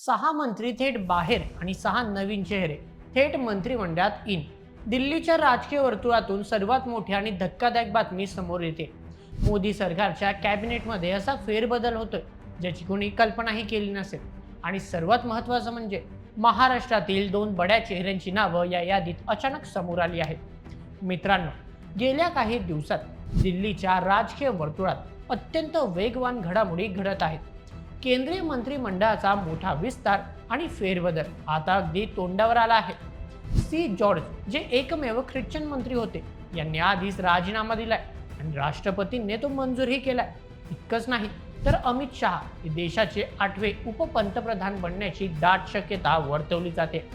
6 मंत्री थेट बाहेर आणि 6 नवीन चेहरे थेट मंत्रिमंडळात इन. दिल्लीच्या राजकीय वर्तुळातून सर्वात मोठी आणि धक्कादायक बातमी समोर येते. मोदी सरकारच्या कॅबिनेटमध्ये असा फेरबदल होतोय ज्याची कोणी कल्पनाही केली नसेल. आणि सर्वात महत्त्वाचं म्हणजे महाराष्ट्रातील 2 बड्या चेहऱ्यांची नावं या यादीत अचानक समोर आली आहेत. मित्रांनो, गेल्या काही दिवसात दिल्लीच्या राजकीय वर्तुळात अत्यंत वेगवान घडामोडी घडत आहेत. केंद्रीय मंत्रिमंडळाचा मोठा विस्तार आणि फेरबदल आता अगदी तोंडावर आला आहे. सी जॉर्ज, जे एकमेव ख्रिश्चन मंत्री होते, यांनी आधीच राजीनामा दिलाय आणि राष्ट्रपतींनी तो मंजूरही केलाय. इतकंच नाही तर अमित शहा हे देशाचे 8वे उपपंतप्रधान बनण्याची दाट शक्यता वर्तवली जाते.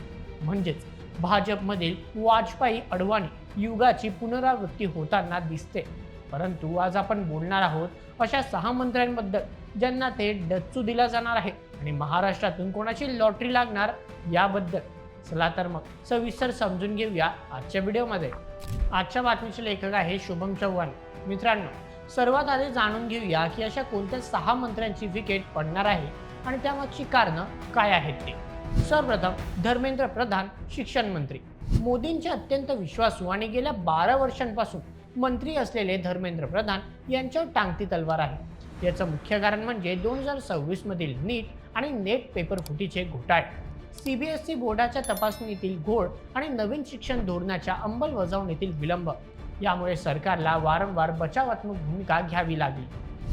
म्हणजेच भाजपमधील वाजपेयी अडवाणी युगाची पुनरावृत्ती होताना दिसते. परंतु आज आपण बोलणार आहोत अशा 6 मंत्र्यांबद्दल ज्यांना ते डच्चू दिला जाणार आहे आणि महाराष्ट्रातून कोणाची लॉटरी लागणार याबद्दल. चला तर मग सविस्तर समजून घेऊया आजच्या व्हिडिओमध्ये. आजच्या बातमीचे लेखक आहे शुभम चव्हाण. मित्रांनो, सर्वात आधी जाणून घेऊया की अशा कोणत्या 6 मंत्र्यांची विकेट पडणार आहे आणि त्यामागची कारणं काय आहेत ते. सर्वप्रथम धर्मेंद्र प्रधान, शिक्षण मंत्री. मोदींचे अत्यंत विश्वासू आणि गेल्या 12 वर्षांपासून मंत्री असलेले धर्मेंद्र प्रधान यांच्यावर टांगती तलवार आहे. याचं मुख्य कारण म्हणजे 2026 मधील नीट आणि नेट पेपर फुटीचे घोटाळे, CBSE बोर्डाच्या तपासणीतील घोळ आणि नवीन शिक्षण धोरणाच्या अंमलबजावणीतील विलंब. यामुळे सरकारला वारंवार बचावात्मक भूमिका घ्यावी लागली.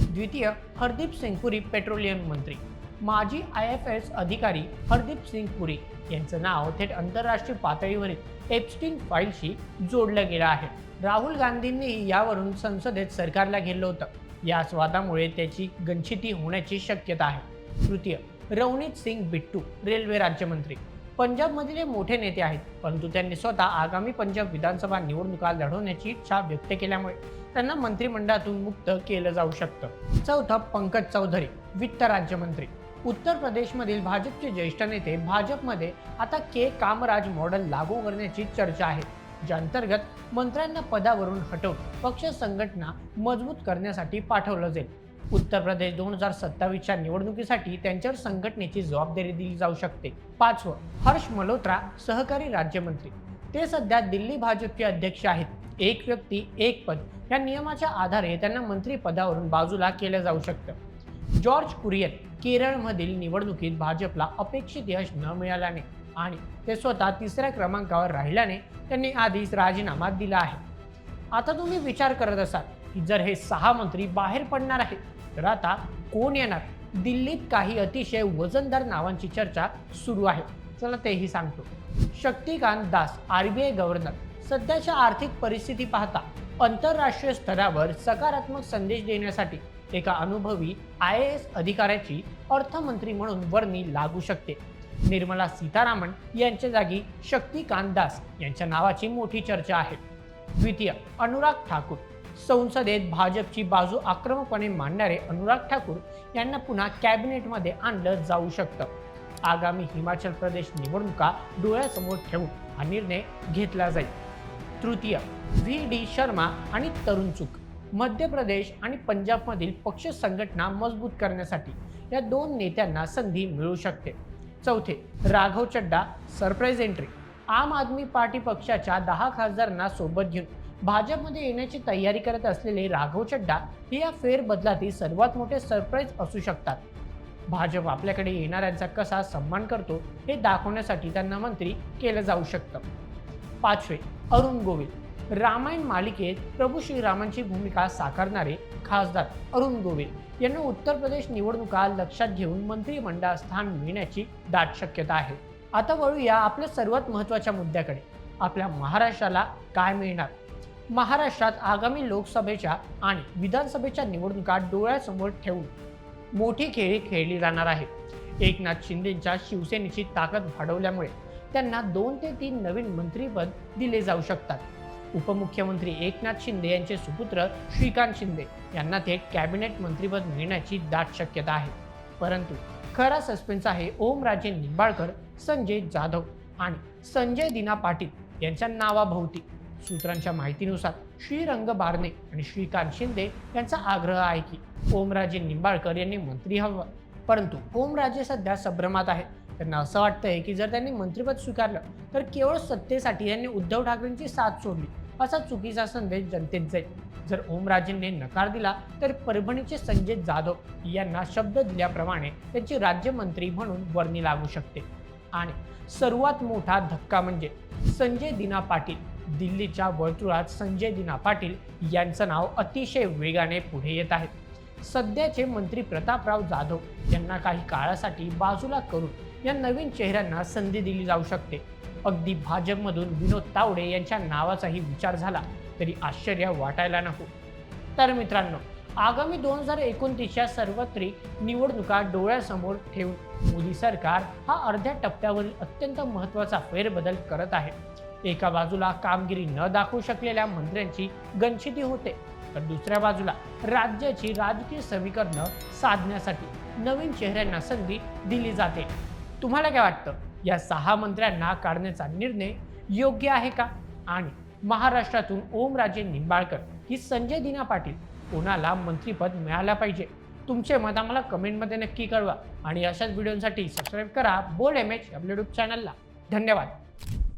द्वितीय, हरदीप सिंग पुरी, पेट्रोलियम मंत्री. माजी IFS अधिकारी हरदीप सिंग पुरी यांचं नाव थेट आंतरराष्ट्रीय पातळीवरील एप्स्टीन फाईलशी जोडलं गेलं आहे. राहुल गांधींनी यावरून संसदेत सरकारला घेरलं होतं. याच वादामुळे त्याची गंचिती होण्याची शक्यता आहे. तृतीय, रवनीत सिंग बिट्टू, रेल्वे राज्यमंत्री. पंजाबमधील हे मोठे नेते आहेत, परंतु त्यांनी स्वतः आगामी पंजाब विधानसभा निवडणुका लढवण्याची इच्छा व्यक्त केल्यामुळे त्यांना मंत्रिमंडळातून मुक्त केलं जाऊ शकतं. चौथं, पंकज चौधरी, वित्त राज्यमंत्री. उत्तर प्रदेशमधील भाजपचे ज्येष्ठ नेते. भाजपमध्ये आता कामराज मॉडेल लागू करण्याची चर्चा आहे, ज्या अंतर्गत मंत्र्यांना पदावरून हटवून पक्ष संघटना मजबूत करण्यासाठी पाठवलं जाईल. उत्तर प्रदेश 2027च्या निवडणुकीसाठी त्यांच्यावर संघटनेची जबाबदारी दिली जाऊ शकते. 5वं, हर्ष मल्होत्रा, सहकारी राज्यमंत्री. ते सध्या दिल्ली भाजपचे अध्यक्ष आहेत. एक व्यक्ती एक पद या नियमाच्या आधारे त्यांना मंत्री पदावरून बाजूला केलं जाऊ शकतं. जॉर्ज कुरियन, केरळमधील निवडणुकीत भाजपला अपेक्षित यश न मिळाल्याने आणि ते स्वतः 3ऱ्या क्रमांकावर राहिल्याने त्यांनी आधीच राजीनामा दिला आहे. आता तुम्ही विचार करत असाल की जर हे 6 मंत्री बाहेर पडणार आहेत तर आता कोण येणार. दिल्लीत काही अतिशय वजनदार नावांची चर्चा सुरू आहे. चला तेही सांगतो. Shaktikanta Das, RBI governor. सध्याच्या आर्थिक परिस्थिती पाहता आंतरराष्ट्रीय स्तरावर सकारात्मक संदेश देण्यासाठी एका अनुभवी IAS अधिकाऱ्याची अर्थमंत्री म्हणून वर्णी लागू शकते. निर्मला सीतारामन यांच्या जागी शक्तिकांत दास यांच्या नावाची मोठी चर्चा आहे. द्वितीय, अनुराग ठाकूर. संसदेत भाजपची बाजू आक्रमकपणे मांडणारे अनुराग ठाकूर यांना पुन्हा कॅबिनेटमध्ये आणलं जाऊ शकतं. आगामी हिमाचल प्रदेश निवडणुका डोळ्यासमोर ठेवून हा निर्णय घेतला जाईल. तृतीय, VD शर्मा आणि तरुण चुग. मध्य प्रदेश आणि पंजाबमधील पक्ष संघटना मजबूत करण्यासाठी या 2 नेत्यांना संधी मिळू शकते. चौथे, राघव चड्डा, सरप्राईज एंट्री. आम आदमी पार्टी पक्षाच्या 10 खासदारांना सोबत घेऊन भाजपमध्ये येण्याची तयारी करत असलेले राघव चड्डा हे या फेरबदलातील सर्वात मोठे सरप्राईज असू शकतात. भाजप आपल्याकडे येणाऱ्यांचा कसा सन्मान करतो हे दाखवण्यासाठी त्यांना मंत्री केलं जाऊ शकतं. 5वे, अरुण गोविल. रामायण मालिकेत प्रभू श्रीरामांची भूमिका साकारणारे खासदार अरुण गोविल यांना उत्तर प्रदेश निवडणुका लक्षात घेऊन मंत्रिमंडळात स्थान मिळण्याची दाट शक्यता आहे. आता वळूया आपल्या सर्वात महत्त्वाच्या मुद्द्याकडे. आपल्या महाराष्ट्राला काय मिळणार. महाराष्ट्रात आगामी लोकसभेच्या आणि विधानसभेच्या निवडणुका डोळ्यासमोर ठेवून मोठी खेळी खेळली जाणार आहे. एकनाथ शिंदेंच्या शिवसेनेची ताकद वाढवल्यामुळे त्यांना 2 ते 3 नवीन मंत्रिपद दिले जाऊ शकतात. उपमुख्यमंत्री एकनाथ शिंदे यांचे सुपुत्र श्रीकांत शिंदे यांना थेट कॅबिनेट मंत्रिपद मिळण्याची दाट शक्यता आहे. परंतु खरा सस्पेन्स आहे ओमराजे निंबाळकर, संजय जाधव आणि संजय दिना पाटील यांच्या नावाभोवती. सूत्रांच्या माहितीनुसार श्रीरंग बारणे आणि श्रीकांत शिंदे यांचा आग्रह आहे की ओमराजे निंबाळकर यांनी मंत्री हवं, परंतु ओमराजे सध्या संभ्रमात आहेत. त्यांना असं वाटतंय की जर त्यांनी मंत्रिपद स्वीकारलं तर केवळ सत्तेसाठी त्यांनी उद्धव ठाकरेंची साथ सोडली असा चुकीचा संदेश जनतेत जाईल। जर ओमराजेंनी नकार दिला तर परभणीचे संजय जाधव यांना शब्द दिल्याप्रमाणे त्यांची राज्यमंत्री म्हणून वर्णी लागू शकते। आणि सर्वात मोठा धक्का म्हणजे संजय दिना पाटील। दिल्लीच्या वर्तुळात संजय दिना पाटील यांचं नाव अतिशय वेगाने पुढे येत आहे। सध्याचे मंत्री प्रतापराव जाधव यांना काही काळासाठी बाजूला करून या नवीन चेहऱ्यांना संधी दिली जाऊ शकते। अगदी भाजपमधून विनोद तावडे यांच्या नावाचाही विचार झाला तरी आश्चर्य वाटायला नको। तर मित्रांनो, आगामी 2029च्या सार्वत्रिक निवडणुका डोळ्यासमोर ठेवून मोदी सरकार हा अर्ध्या टप्प्यावरील अत्यंत महत्त्वाचा फेरबदल करत आहे। एका बाजूला कामगिरी न दाखवू शकलेल्या मंत्र्यांची गणशिटी होते तर दुसऱ्या बाजूला राज्याची राजकीय समीकरणं साधण्यासाठी नवीन चेहऱ्यांना संधी दिली जाते। तुम्हाला काय वाटतं, या 6 मंत्र्यांना काढण्याचा निर्णय योग्य आहे का? आणि महाराष्ट्रातून ओमराजे निंबाळकर की संजय दिना पाटील कोणाला मंत्रिपद मिळालं पाहिजे? तुमचे मत आम्हाला कमेंटमध्ये नक्की कळवा आणि अशाच व्हिडिओसाठी सबस्क्राईब करा बोल्ड एमएच आपल्या यूट्यूब चॅनलला। धन्यवाद।